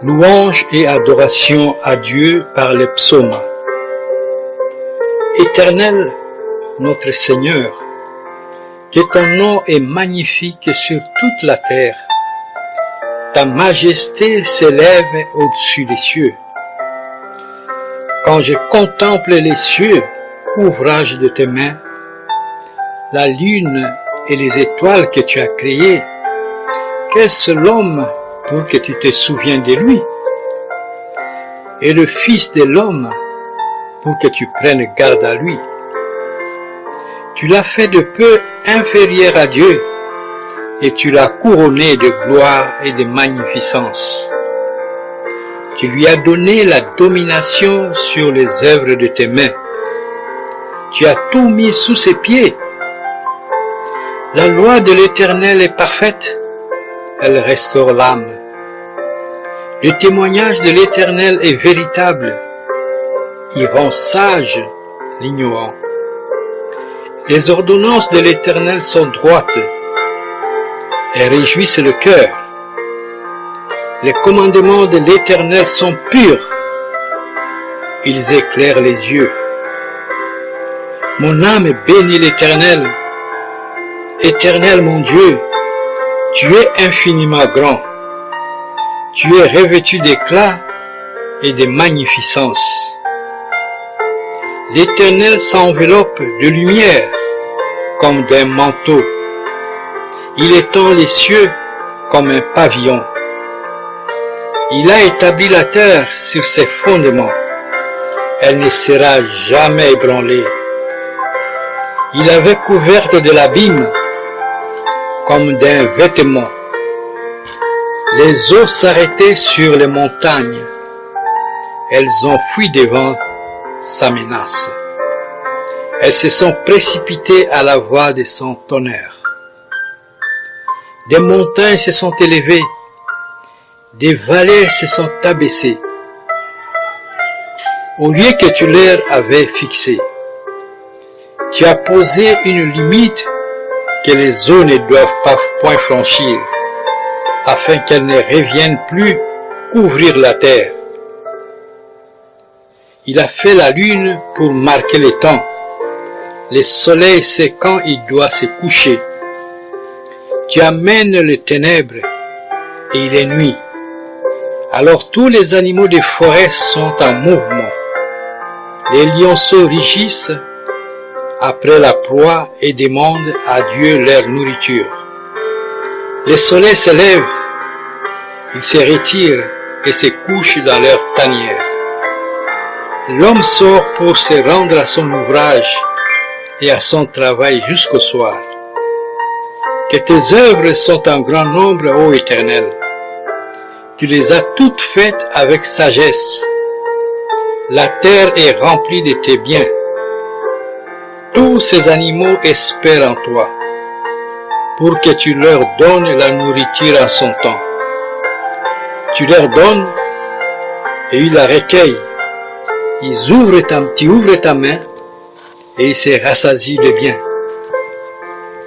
Louange et adoration à Dieu par les psaumes. Éternel, notre Seigneur, que ton nom est magnifique sur toute la terre. Ta majesté s'élève au-dessus des cieux. Quand je contemple les cieux, ouvrage de tes mains, la lune et les étoiles que tu as créées, qu'est-ce l'homme pour que tu te souviennes de lui, et le Fils de l'homme pour que tu prennes garde à lui. Tu l'as fait de peu inférieur à Dieu, et tu l'as couronné de gloire et de magnificence. Tu lui as donné la domination sur les œuvres de tes mains. Tu as tout mis sous ses pieds. La loi de l'Éternel est parfaite, elle restaure l'âme. Le témoignage de l'Éternel est véritable, il rend sage l'ignorant. Les ordonnances de l'Éternel sont droites, elles réjouissent le cœur. Les commandements de l'Éternel sont purs, ils éclairent les yeux. Mon âme bénit l'Éternel. Éternel mon Dieu, tu es infiniment grand. Tu es revêtu d'éclat et de magnificence. L'Éternel s'enveloppe de lumière comme d'un manteau. Il étend les cieux comme un pavillon. Il a établi la terre sur ses fondements. Elle ne sera jamais ébranlée. Il avait couverte de l'abîme comme d'un vêtement. Les eaux s'arrêtaient sur les montagnes. Elles ont fui devant sa menace. Elles se sont précipitées à la voix de son tonnerre. Des montagnes se sont élevées, des vallées se sont abaissées, au lieu que tu leur avais fixé. Tu as posé une limite que les eaux ne doivent pas point franchir, afin qu'elles ne reviennent plus couvrir la terre. Il a fait la lune pour marquer le temps. Le soleil sait quand il doit se coucher. Tu amènes les ténèbres et il est nuit. Alors tous les animaux des forêts sont en mouvement. Les lionceaux rugissent après la proie et demandent à Dieu leur nourriture. Le soleil se lève, il se retire et se couche dans leur tanière. L'homme sort pour se rendre à son ouvrage et à son travail jusqu'au soir. Que tes œuvres sont en grand nombre, ô Éternel. Tu les as toutes faites avec sagesse. La terre est remplie de tes biens. Tous ces animaux espèrent en toi, pour que tu leur donnes la nourriture en son temps. Tu leur donnes et ils la recueillent. Tu ouvres ta main et ils se rassasient de bien.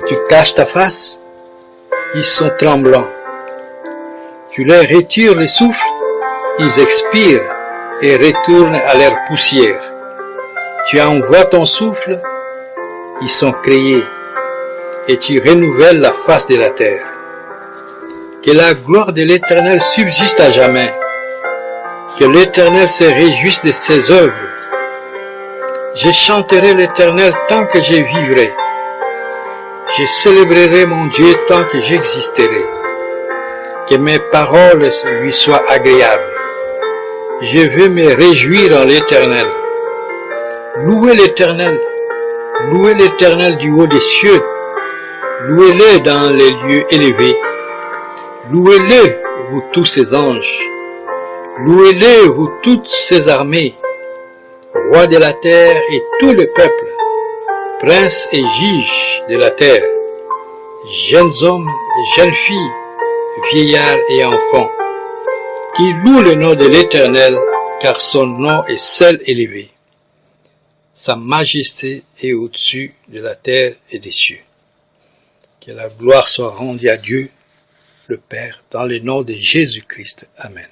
Tu caches ta face, ils sont tremblants. Tu leur retires le souffle, ils expirent et retournent à leur poussière. Tu envoies ton souffle, ils sont créés, et tu renouvelles la face de la terre. Que la gloire de l'Éternel subsiste à jamais, que l'Éternel se réjouisse de ses œuvres. Je chanterai l'Éternel tant que je vivrai. Je célébrerai mon Dieu tant que j'existerai. Que mes paroles lui soient agréables. Je veux me réjouir en l'Éternel. Louez l'Éternel. Louez l'Éternel du haut des cieux. Louez-le dans les lieux élevés. Louez-le, vous tous ses anges. Louez-le, vous toutes ses armées. Roi de la terre et tout le peuple. Prince et juge de la terre. Jeunes hommes et jeunes filles. Vieillards et enfants. Qui louent le nom de l'Éternel, car son nom est seul élevé. Sa majesté est au-dessus de la terre et des cieux. Que la gloire soit rendue à Dieu, le Père, dans le nom de Jésus-Christ. Amen.